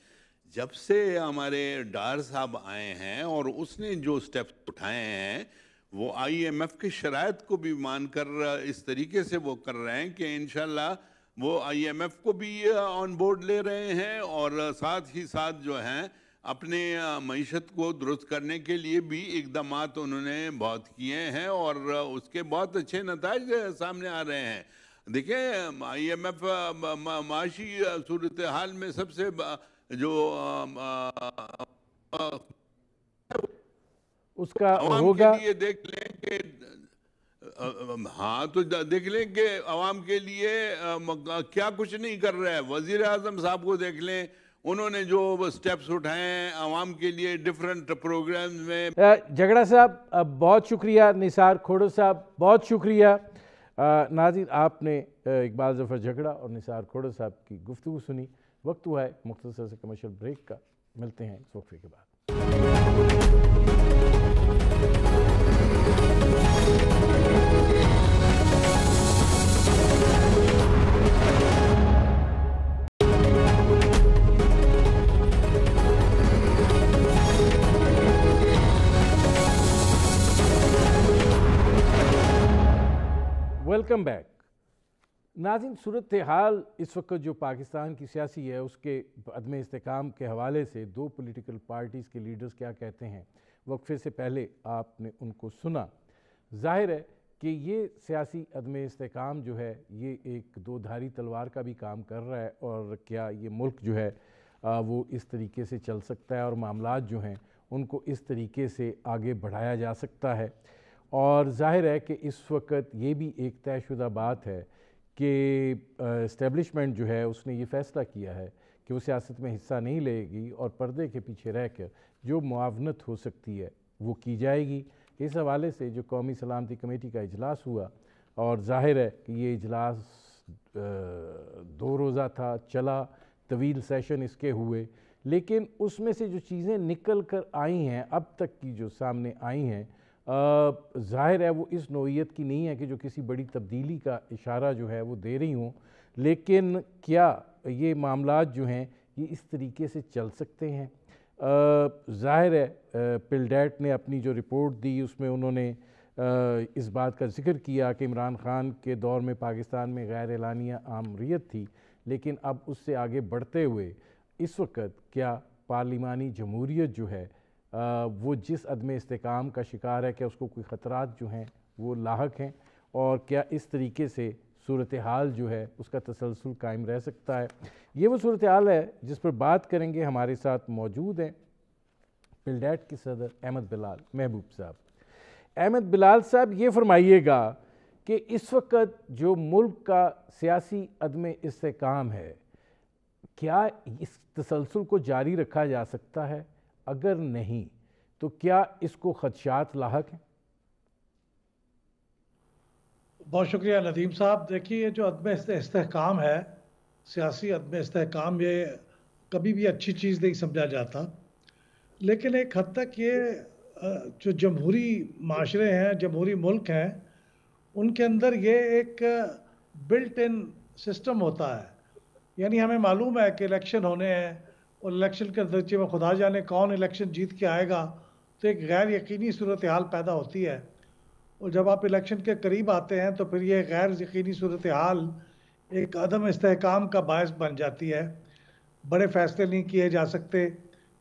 جب سے ہمارے ڈار صاحب آئے ہیں اور اس نے جو سٹیپس اٹھائے ہیں وہ آئی ایم ایف کی شرائط کو بھی مان کر اس طریقے سے وہ کر رہے ہیں کہ انشاءاللہ وہ آئی ایم ایف کو بھی آن بورڈ لے رہے ہیں اور ساتھ ہی ساتھ جو ہیں اپنے معیشت کو درست کرنے کے لیے بھی اقدامات انہوں نے بہت کیے ہیں اور اس کے بہت اچھے نتائج سامنے آ رہے ہیں۔ دیکھیں، آئی ایم ایف معاشی صورتحال میں سب سے جو اس کا عوام کے لیے دیکھ لیں کہ ہاں تو دیکھ لیں کہ عوام کے لیے کیا کچھ نہیں کر رہا ہے۔ وزیر اعظم صاحب کو دیکھ لیں، انہوں نے جو سٹیپس اٹھائے ہیں عوام کے لیے ڈیفرنٹ پروگرامز میں۔ جھگڑا صاحب بہت شکریہ، نثار کھوڑو صاحب بہت شکریہ۔ ناظرین، آپ نے اقبال ظفر جھگڑا اور نثار کھوڑو صاحب کی گفتگو سنی۔ وقت ہوا ہے مختصر سے کمرشل بریک کا، ملتے ہیں اس وقفے کے بعد۔ ویلکم بیک ناظرین، صورتحال اس وقت جو پاکستان کی سیاسی ہے اس کے عدم استحکام کے حوالے سے دو پولیٹیکل پارٹیز کے لیڈرز کیا کہتے ہیں، وقفے سے پہلے آپ نے ان کو سنا۔ ظاہر ہے کہ یہ سیاسی عدم استحکام جو ہے یہ ایک دو دھاری تلوار کا بھی کام کر رہا ہے، اور کیا یہ ملک جو ہے وہ اس طریقے سے چل سکتا ہے اور معاملات جو ہیں ان کو اس طریقے سے آگے بڑھایا جا سکتا ہے۔ اور ظاہر ہے کہ اس وقت یہ بھی ایک طے شدہ بات ہے کہ اسٹیبلشمنٹ جو ہے اس نے یہ فیصلہ کیا ہے کہ وہ سیاست میں حصہ نہیں لے گی اور پردے کے پیچھے رہ کر جو معاونت ہو سکتی ہے وہ کی جائے گی۔ اس حوالے سے جو قومی سلامتی کمیٹی کا اجلاس ہوا، اور ظاہر ہے کہ یہ اجلاس 2 روزہ تھا، چلا، طویل سیشن اس کے ہوئے، لیکن اس میں سے جو چیزیں نکل کر آئی ہیں اب تک کی جو سامنے آئی ہیں ظاہر ہے وہ اس نوعیت کی نہیں ہے کہ جو کسی بڑی تبدیلی کا اشارہ جو ہے وہ دے رہی ہوں، لیکن کیا یہ معاملات جو ہیں یہ اس طریقے سے چل سکتے ہیں؟ ظاہر ہے پلڈیٹ نے اپنی جو رپورٹ دی اس میں انہوں نے اس بات کا ذکر کیا کہ عمران خان کے دور میں پاکستان میں غیر اعلانیہ آمریت تھی، لیکن اب اس سے آگے بڑھتے ہوئے اس وقت کیا پارلیمانی جمہوریت جو ہے وہ جس عدم استحکام کا شکار ہے، کیا اس کو کوئی خطرات جو ہیں وہ لاحق ہیں، اور کیا اس طریقے سے صورتحال جو ہے اس کا تسلسل قائم رہ سکتا ہے؟ یہ وہ صورتحال ہے جس پر بات کریں گے۔ ہمارے ساتھ موجود ہیں پلڈیٹ کے صدر احمد بلال محبوب صاحب۔ احمد بلال صاحب، یہ فرمائیے گا کہ اس وقت جو ملک کا سیاسی عدم استحکام ہے، کیا اس تسلسل کو جاری رکھا جا سکتا ہے؟ اگر نہیں تو کیا اس کو خدشات لاحق ہیں؟ بہت شکریہ ندیم صاحب۔ دیکھیے، یہ جو عدم استحکام ہے، سیاسی عدم استحکام، یہ کبھی بھی اچھی چیز نہیں سمجھا جاتا، لیکن ایک حد تک یہ جو جمہوری معاشرے ہیں، جمہوری ملک ہیں، ان کے اندر یہ ایک بلٹ ان سسٹم ہوتا ہے۔ یعنی ہمیں معلوم ہے کہ الیکشن ہونے ہیں، اور الیکشن کے نتیجے میں خدا جانے کون الیکشن جیت کے آئے گا، تو ایک غیر یقینی صورتحال پیدا ہوتی ہے، اور جب آپ الیکشن کے قریب آتے ہیں تو پھر یہ غیر یقینی صورتحال ایک عدم استحکام کا باعث بن جاتی ہے۔ بڑے فیصلے نہیں کیے جا سکتے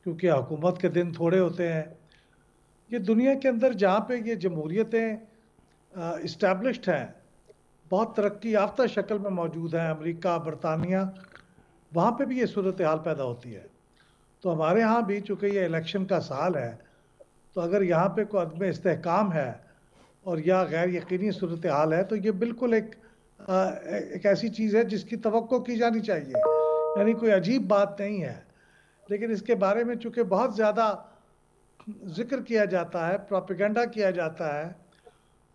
کیونکہ حکومت کے دن تھوڑے ہوتے ہیں۔ یہ دنیا کے اندر جہاں پہ یہ جمہوریتیں اسٹیبلشڈ ہیں، بہت ترقی یافتہ شکل میں موجود ہیں، امریکہ، برطانیہ، وہاں پہ بھی یہ صورتحال پیدا ہوتی ہے۔ تو ہمارے ہاں بھی چونکہ یہ الیکشن کا سال ہے، تو اگر یہاں پہ کوئی عدم استحکام ہے اور یا غیر یقینی صورتحال ہے، تو یہ بالکل ایک ایسی چیز ہے جس کی توقع کی جانی چاہیے، یعنی کوئی عجیب بات نہیں ہے۔ لیکن اس کے بارے میں چونکہ بہت زیادہ ذکر کیا جاتا ہے، پروپیگنڈا کیا جاتا ہے،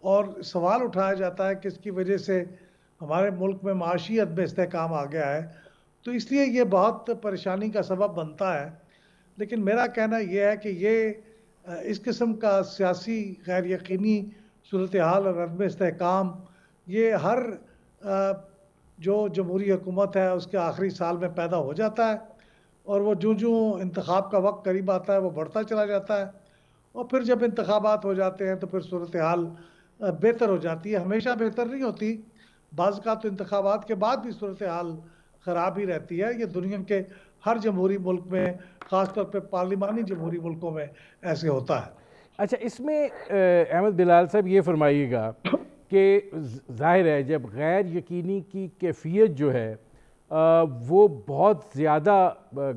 اور سوال اٹھایا جاتا ہے کہ اس کی وجہ سے ہمارے ملک میں معاشی عدم استحکام آ گیا ہے، تو اس لیے یہ بہت پریشانی کا سبب بنتا ہے۔ لیکن میرا کہنا یہ ہے کہ یہ اس قسم کا سیاسی غیر یقینی صورتحال اور عدم استحکام یہ ہر جو جمہوری حکومت ہے اس کے آخری سال میں پیدا ہو جاتا ہے، اور وہ جو انتخاب کا وقت قریب آتا ہے وہ بڑھتا چلا جاتا ہے، اور پھر جب انتخابات ہو جاتے ہیں تو پھر صورتحال بہتر ہو جاتی ہے۔ ہمیشہ بہتر نہیں ہوتی، بعض اوقات تو انتخابات کے بعد بھی صورتحال خراب ہی رہتی ہے۔ یہ دنیا کے ہر جمہوری ملک میں، خاص طور پہ پارلیمانی جمہوری ملکوں میں ایسے ہوتا ہے۔ اچھا، اس میں احمد بلال صاحب یہ فرمائیے گا کہ ظاہر ہے جب غیر یقینی کی کیفیت جو ہے وہ بہت زیادہ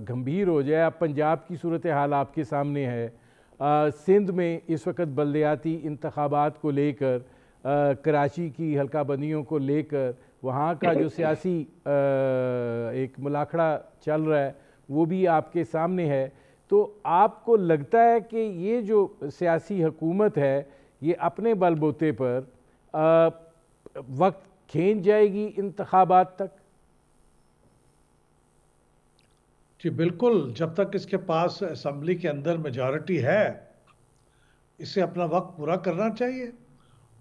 گھمبیر ہو جائے، اب پنجاب کی صورتحال آپ کے سامنے ہے، سندھ میں اس وقت بلدیاتی انتخابات کو لے کر، کراچی کی حلقہ بندیوں کو لے کر وہاں کا جو سیاسی ایک ملاکھڑا چل رہا ہے وہ بھی آپ کے سامنے ہے، تو آپ کو لگتا ہے کہ یہ جو سیاسی حکومت ہے یہ اپنے بل بوتے پر وقت کھینچ جائے گی انتخابات تک؟ جی بالکل، جب تک اس کے پاس اسمبلی کے اندر میجارٹی ہے اسے اپنا وقت پورا کرنا چاہیے۔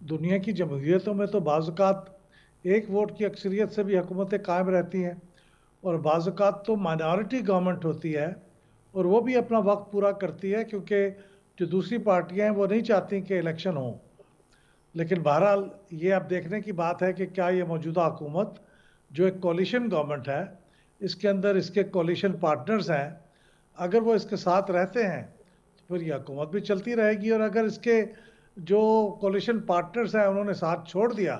دنیا کی جمہوریتوں میں تو بعض اوقات ایک ووٹ کی اکثریت سے بھی حکومتیں قائم رہتی ہیں، اور بعض اوقات تو مائنارٹی گورنمنٹ ہوتی ہے اور وہ بھی اپنا وقت پورا کرتی ہے، کیونکہ جو دوسری پارٹیاں ہیں وہ نہیں چاہتی کہ الیکشن ہوں۔ لیکن بہرحال یہ اب دیکھنے کی بات ہے کہ کیا یہ موجودہ حکومت جو ایک کولیشن گورنمنٹ ہے، اس کے اندر اس کے کولیشن پارٹنرز ہیں، اگر وہ اس کے ساتھ رہتے ہیں تو پھر یہ حکومت بھی چلتی رہے گی، اور اگر اس کے جو کولیشن پارٹنرز ہیں انہوں نے ساتھ چھوڑ دیا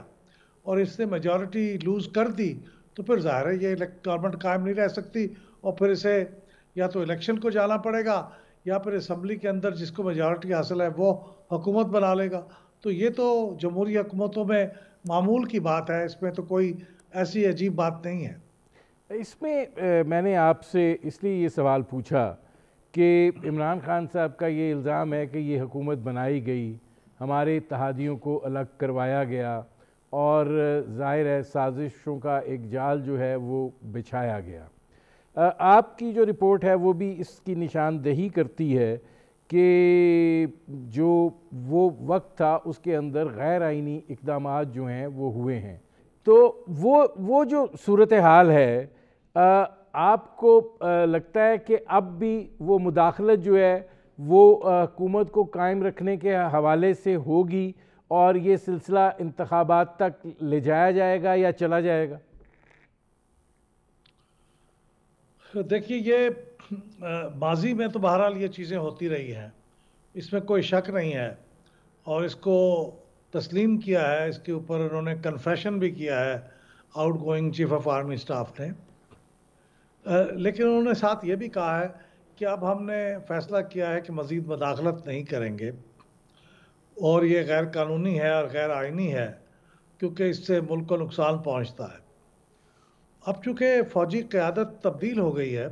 اور اس نے میجورٹی لوز کر دی تو پھر ظاہر ہے یہ گورنمنٹ قائم نہیں رہ سکتی، اور پھر اسے یا تو الیکشن کو جانا پڑے گا یا پھر اسمبلی کے اندر جس کو میجورٹی حاصل ہے وہ حکومت بنا لے گا۔ تو یہ تو جمہوری حکومتوں میں معمول کی بات ہے، اس میں تو کوئی ایسی عجیب بات نہیں ہے۔ اس میں میں نے آپ سے اس لیے یہ سوال پوچھا کہ عمران خان صاحب کا یہ الزام ہے کہ یہ حکومت بنائی گئی، ہمارے اتحادیوں کو الگ کروایا گیا اور ظاہر ہے سازشوں کا ایک جال جو ہے وہ بچھایا گیا۔ آپ کی جو رپورٹ ہے وہ بھی اس کی نشاندہی کرتی ہے کہ جو وہ وقت تھا اس کے اندر غیر آئینی اقدامات جو ہیں وہ ہوئے ہیں، تو وہ جو صورتحال ہے آپ کو لگتا ہے کہ اب بھی وہ مداخلت جو ہے وہ حکومت کو قائم رکھنے کے حوالے سے ہوگی اور یہ سلسلہ انتخابات تک لے جایا جائے گا یا چلا جائے گا؟ دیکھیے، یہ ماضی میں تو بہرحال یہ چیزیں ہوتی رہی ہیں، اس میں کوئی شک نہیں ہے، اور اس کو تسلیم کیا ہے، اس کے اوپر انہوں نے کنفیشن بھی کیا ہے out going chief of army staff نے، لیکن انہوں نے ساتھ یہ بھی کہا ہے کہ اب ہم نے فیصلہ کیا ہے کہ مزید مداخلت نہیں کریں گے، اور یہ غیر قانونی ہے اور غیر آئینی ہے کیونکہ اس سے ملک کو نقصان پہنچتا ہے۔ اب چونکہ فوجی قیادت تبدیل ہو گئی ہے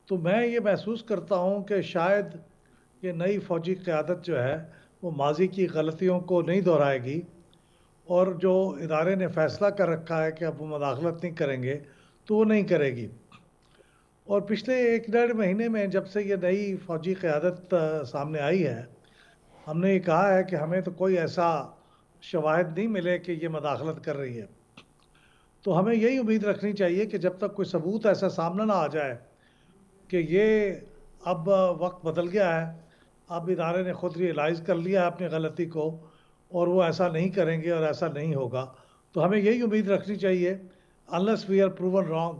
تو میں یہ محسوس کرتا ہوں کہ شاید یہ نئی فوجی قیادت جو ہے وہ ماضی کی غلطیوں کو نہیں دہرائے گی، اور جو ادارے نے فیصلہ کر رکھا ہے کہ اب وہ مداخلت نہیں کریں گے تو وہ نہیں کرے گی۔ اور پچھلے 1-1.5 مہینے میں جب سے یہ نئی فوجی قیادت سامنے آئی ہے، ہم نے یہ کہا ہے کہ ہمیں تو کوئی ایسا شواہد نہیں ملے کہ یہ مداخلت کر رہی ہے، تو ہمیں یہی امید رکھنی چاہیے کہ جب تک کوئی ثبوت ایسا سامنے نہ آ جائے کہ یہ اب وقت بدل گیا ہے، اب ادارے نے خود ریئلائز کر لیا ہے اپنی غلطی کو اور وہ ایسا نہیں کریں گے اور ایسا نہیں ہوگا، تو ہمیں یہی امید رکھنی چاہیے unless we are proven wrong۔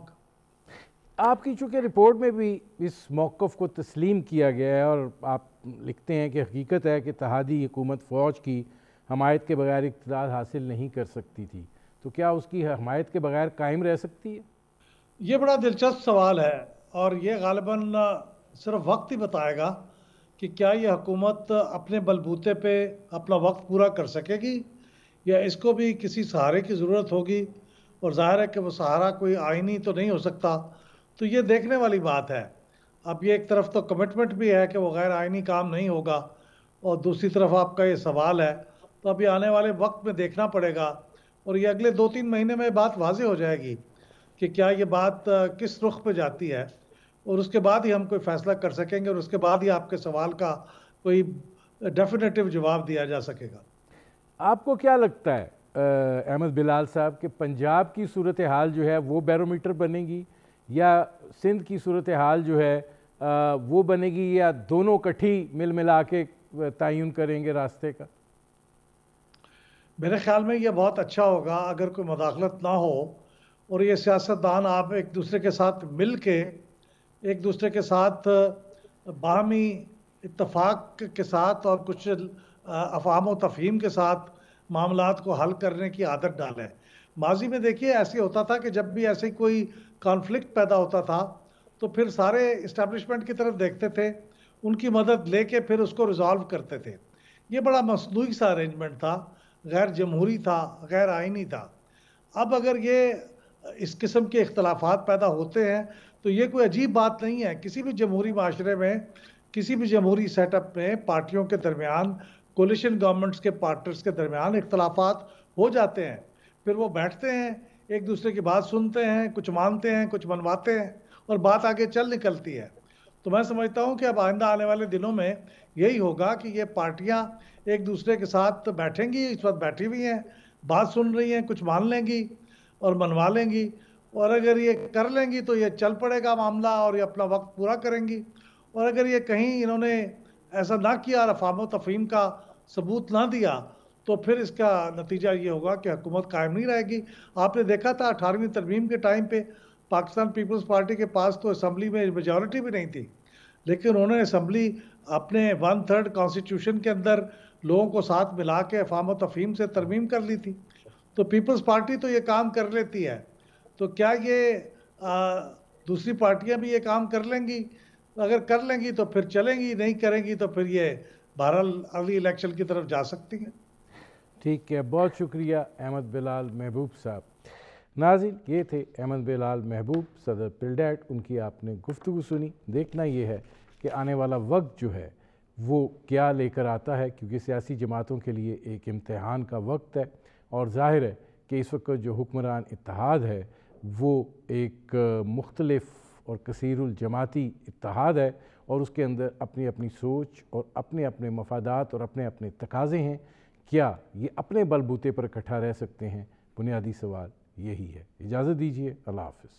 آپ کی چونکہ رپورٹ میں بھی اس موقف کو تسلیم کیا گیا ہے اور آپ لکھتے ہیں کہ حقیقت ہے کہ اتحادی حکومت فوج کی حمایت کے بغیر اقتدار حاصل نہیں کر سکتی تھی، تو کیا اس کی حمایت کے بغیر قائم رہ سکتی ہے؟ یہ بڑا دلچسپ سوال ہے، اور یہ غالباً صرف وقت ہی بتائے گا کہ کیا یہ حکومت اپنے بلبوتے پہ اپنا وقت پورا کر سکے گی یا اس کو بھی کسی سہارے کی ضرورت ہوگی، اور ظاہر ہے کہ وہ سہارا کوئی آئینی تو نہیں ہو سکتا، تو یہ دیکھنے والی بات ہے۔ اب یہ ایک طرف تو کمٹمنٹ بھی ہے کہ وہ غیر آئینی کام نہیں ہوگا، اور دوسری طرف آپ کا یہ سوال ہے، تو اب یہ آنے والے وقت میں دیکھنا پڑے گا، اور یہ اگلے 2-3 مہینے میں بات واضح ہو جائے گی کہ کیا یہ بات کس رخ پہ جاتی ہے، اور اس کے بعد ہی ہم کوئی فیصلہ کر سکیں گے، اور اس کے بعد ہی آپ کے سوال کا کوئی ڈیفینیٹو جواب دیا جا سکے گا۔ آپ کو کیا لگتا ہے احمد بلال صاحب کہ پنجاب کی صورتحال جو ہے وہ بیرومیٹر بنے گی یا سندھ کی صورتحال جو ہے وہ بنے گی، یا دونوں کٹھی مل ملا کے تعین کریں گے راستے کا؟ میرے خیال میں یہ بہت اچھا ہوگا اگر کوئی مداخلت نہ ہو اور یہ سیاستدان آپ ایک دوسرے کے ساتھ مل کے ایک دوسرے کے ساتھ باہمی اتفاق کے ساتھ اور کچھ افہام و تفہیم کے ساتھ معاملات کو حل کرنے کی عادت ڈالیں۔ ماضی میں دیکھیے ایسے ہوتا تھا کہ جب بھی ایسے کوئی کانفلکٹ پیدا ہوتا تھا تو پھر سارے اسٹیبلشمنٹ کی طرف دیکھتے تھے، ان کی مدد لے کے پھر اس کو ریزالو کرتے تھے۔ یہ بڑا مصنوعی سا ارینجمنٹ تھا، غیر جمہوری تھا، غیر آئینی تھا۔ اب اگر یہ اس قسم کے اختلافات پیدا ہوتے ہیں تو یہ کوئی عجیب بات نہیں ہے۔ کسی بھی جمہوری معاشرے میں، کسی بھی جمہوری سیٹ اپ میں پارٹیوں کے درمیان، کولیشن گورنمنٹس کے پارٹنرز کے درمیان اختلافات ہو جاتے ہیں، پھر وہ بیٹھتے ہیں، ایک دوسرے کی بات سنتے ہیں، کچھ مانتے ہیں، کچھ منواتے ہیں، اور بات آگے چل نکلتی ہے. تو میں سمجھتا ہوں کہ اب آئندہ آنے والے دنوں میں یہی ہوگا کہ یہ پارٹیاں ایک دوسرے کے ساتھ بیٹھیں گی, اس وقت بیٹھی ہوئی ہیں, بات سن رہی ہیں, کچھ مان لیں گی اور منوا لیں گی, اور اگر یہ کر لیں گی تو یہ چل پڑے گا معاملہ اور یہ اپنا وقت پورا کریں گی. اور اگر یہ کہیں انہوں نے ایسا نہ کیا اور افہام و تفہیم کا ثبوت نہ دیا تو پھر اس کا نتیجہ یہ ہوگا کہ حکومت قائم نہیں رہے گی. آپ نے دیکھا تھا 18ویں ترمیم کے ٹائم پہ پاکستان پیپلز پارٹی کے پاس تو اسمبلی میں میجورٹی بھی نہیں تھی, لیکن انہوں نے اسمبلی اپنے 1/3 کانسٹیٹیوشن کے اندر لوگوں کو ساتھ ملا کے افہام و تفہیم سے ترمیم کر لی تھی. تو پیپلز پارٹی تو یہ کام کر لیتی ہے, تو کیا یہ دوسری پارٹیاں بھی یہ کام کر لیں گی؟ اگر کر لیں گی تو پھر چلیں گی, نہیں کریں گی تو پھر یہ بہرحال ارلی الیکشن کی طرف جا سکتی ہیں. ٹھیک ہے, بہت شکریہ احمد بلال محبوب صاحب. ناظرین, یہ تھے احمد بلال محبوب, صدر پلڈیٹ. ان کی آپ نے گفتگو سنی. دیکھنا یہ ہے کہ آنے والا وقت جو ہے وہ کیا لے کر آتا ہے, کیونکہ سیاسی جماعتوں کے لیے ایک امتحان کا وقت ہے, اور ظاہر ہے کہ اس وقت جو حکمران اتحاد ہے وہ ایک مختلف اور کثیر الجماعتی اتحاد ہے, اور اس کے اندر اپنی اپنی سوچ اور اپنے اپنے مفادات اور اپنے اپنے تقاضے ہیں. کیا یہ اپنے بل بوتے پر اکٹھا رہ سکتے ہیں؟ بنیادی سوال یہی ہے. اجازت دیجیے, اللہ حافظ.